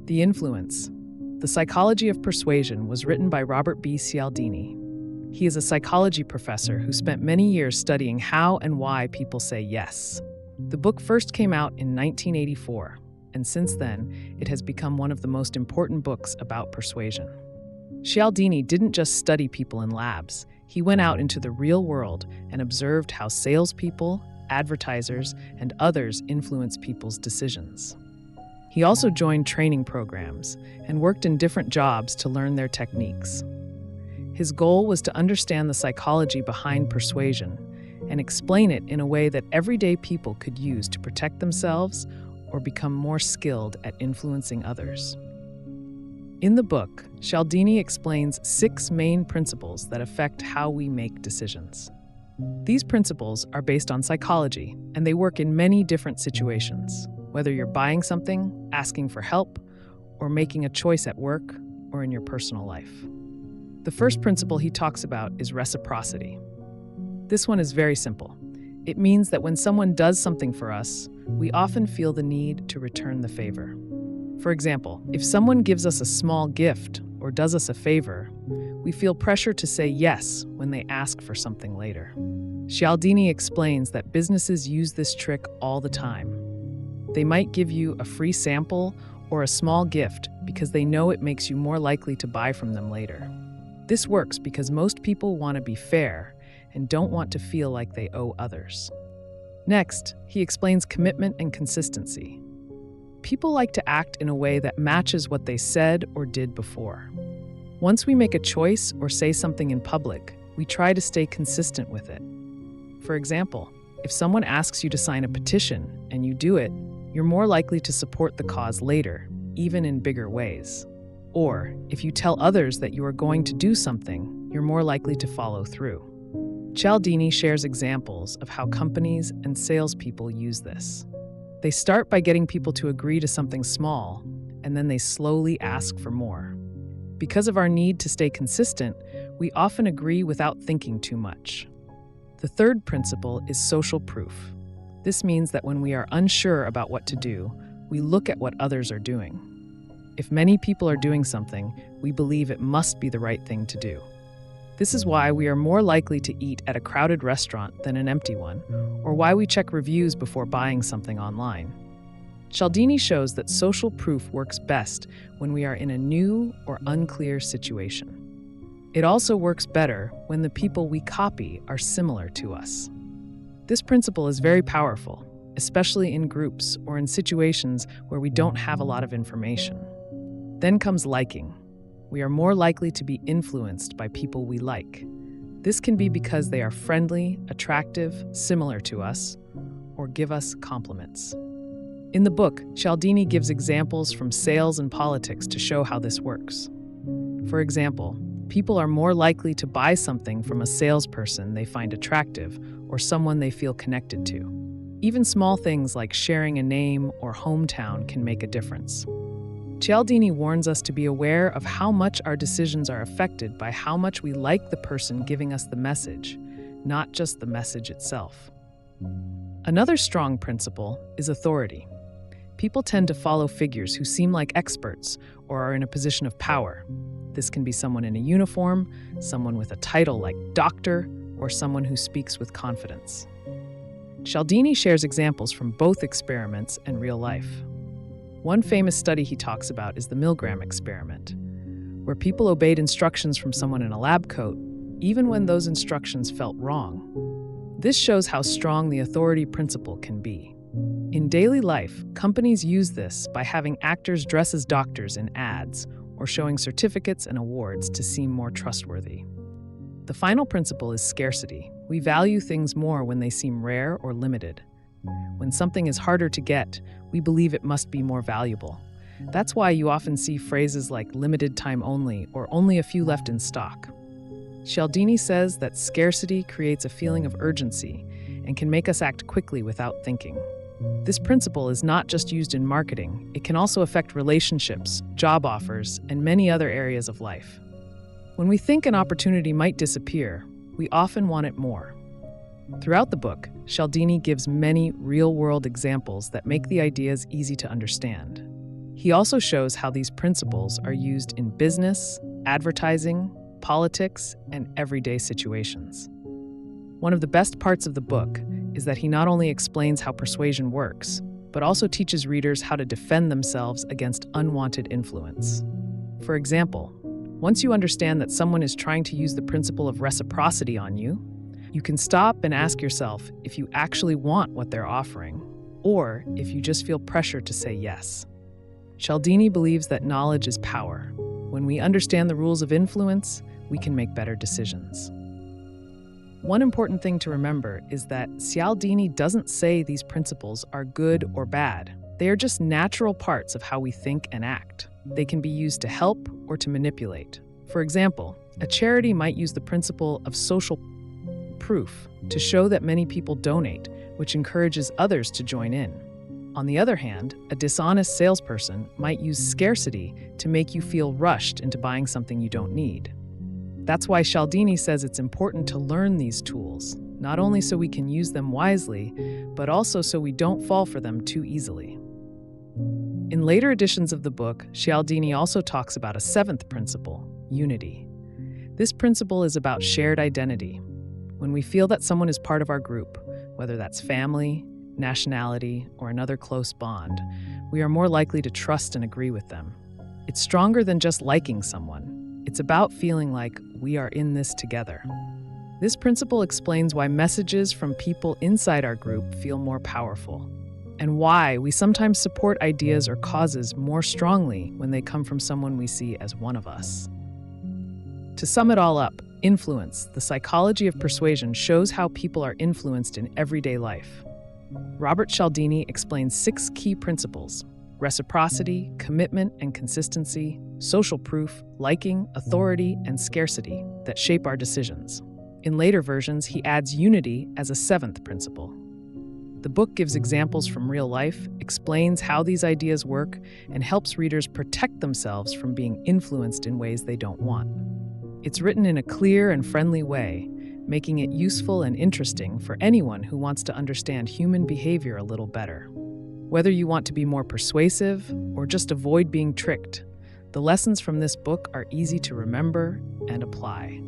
The Influence. The Psychology of Persuasion was written by Robert B.Cialdini. He is a psychology professor who spent many years studying how and why people say yes. The book first came out in 1984, and since then, it has become one of the most important books about persuasion. Cialdini didn't just study people in labs. He went out into the real world and observed how salespeople, advertisers, and others influence people's decisions. He also joined training programs and worked in different jobs to learn their techniques. His goal was to understand the psychology behind persuasion and explain it in a way that everyday people could use to protect themselves or become more skilled at influencing others. In the book, Cialdini explains 6 main principles that affect how we make decisions. These principles are based on psychology, and they work in many different situations, whether you're buying something, asking for help, or making a choice at work or in your personal life. The first principle he talks about is reciprocity. This one is very simple. It means that when someone does something for us, we often feel the need to return the favor. For example, if someone gives us a small gift or does us a favor, we feel pressure to say yes when they ask for something later. Cialdini explains that businesses use this trick all the time. They might give you a free sample or a small gift because they know it makes you more likely to buy from them later. This works because most people want to be fair and don't want to feel like they owe others. Next, he explains commitment and consistency. People like to act in a way that matches what they said or did before. Once we make a choice or say something in public, we try to stay consistent with it. For example, if someone asks you to sign a petition and you do it, you're more likely to support the cause later, even in bigger ways. Or, if you tell others that you are going to do something, you're more likely to follow through. Cialdini shares examples of how companies and salespeople use this. They start by getting people to agree to something small, and then they slowly ask for more. Because of our need to stay consistent, we often agree without thinking too much. The third principle is social proof. This means that when we are unsure about what to do, we look at what others are doing. If many people are doing something, we believe it must be the right thing to do. This is why we are more likely to eat at a crowded restaurant than an empty one, or why we check reviews before buying something online. Cialdini shows that social proof works best when we are in a new or unclear situation. It also works better when the people we copy are similar to us. This principle is very powerful, especially in groups or in situations where we don't have a lot of information. Then comes liking. We are more likely to be influenced by people we like. This can be because they are friendly, attractive, similar to us, or give us compliments. In the book, Cialdini gives examples from sales and politics to show how this works. For example, people are more likely to buy something from a salesperson they find attractive or someone they feel connected to. Even small things like sharing a name or hometown can make a difference. Cialdini warns us to be aware of how much our decisions are affected by how much we like the person giving us the message, not just the message itself. Another strong principle is authority. People tend to follow figures who seem like experts or are in a position of power. This can be someone in a uniform, someone with a title like doctor, or someone who speaks with confidence. Cialdini shares examples from both experiments and real life. One famous study he talks about is the Milgram experiment, where people obeyed instructions from someone in a lab coat, even when those instructions felt wrong. This shows how strong the authority principle can be. In daily life, companies use this by having actors dress as doctors in ads or showing certificates and awards to seem more trustworthy. The final principle is scarcity. We value things more when they seem rare or limited. When something is harder to get, we believe it must be more valuable. That's why you often see phrases like limited time only or only a few left in stock. Cialdini says that scarcity creates a feeling of urgency and can make us act quickly without thinking. This principle is not just used in marketing, it can also affect relationships, job offers, and many other areas of life. When we think an opportunity might disappear, we often want it more. Throughout the book, Cialdini gives many real-world examples that make the ideas easy to understand. He also shows how these principles are used in business, advertising, politics, and everyday situations. One of the best parts of the book is that he not only explains how persuasion works, but also teaches readers how to defend themselves against unwanted influence. For example, once you understand that someone is trying to use the principle of reciprocity on you, you can stop and ask yourself if you actually want what they're offering, or if you just feel pressure to say yes. Cialdini believes that knowledge is power. When we understand the rules of influence, we can make better decisions. One important thing to remember is that Cialdini doesn't say these principles are good or bad. They are just natural parts of how we think and act. They can be used to help or to manipulate. For example, a charity might use the principle of social proof to show that many people donate, which encourages others to join in. On the other hand, a dishonest salesperson might use scarcity to make you feel rushed into buying something you don't need. That's why Cialdini says it's important to learn these tools, not only so we can use them wisely, but also so we don't fall for them too easily. In later editions of the book, Cialdini also talks about a seventh principle, unity. This principle is about shared identity. When we feel that someone is part of our group, whether that's family, nationality, or another close bond, we are more likely to trust and agree with them. It's stronger than just liking someone. It's about feeling like we are in this together. This principle explains why messages from people inside our group feel more powerful, and why we sometimes support ideas or causes more strongly when they come from someone we see as one of us. To sum it all up, influence, the psychology of persuasion, shows how people are influenced in everyday life. Robert Cialdini explains 6 key principles: reciprocity, commitment and consistency, social proof, liking, authority, and scarcity that shape our decisions. In later versions, he adds unity as a 7th principle. The book gives examples from real life, explains how these ideas work, and helps readers protect themselves from being influenced in ways they don't want. It's written in a clear and friendly way, making it useful and interesting for anyone who wants to understand human behavior a little better. Whether you want to be more persuasive or just avoid being tricked, the lessons from this book are easy to remember and apply.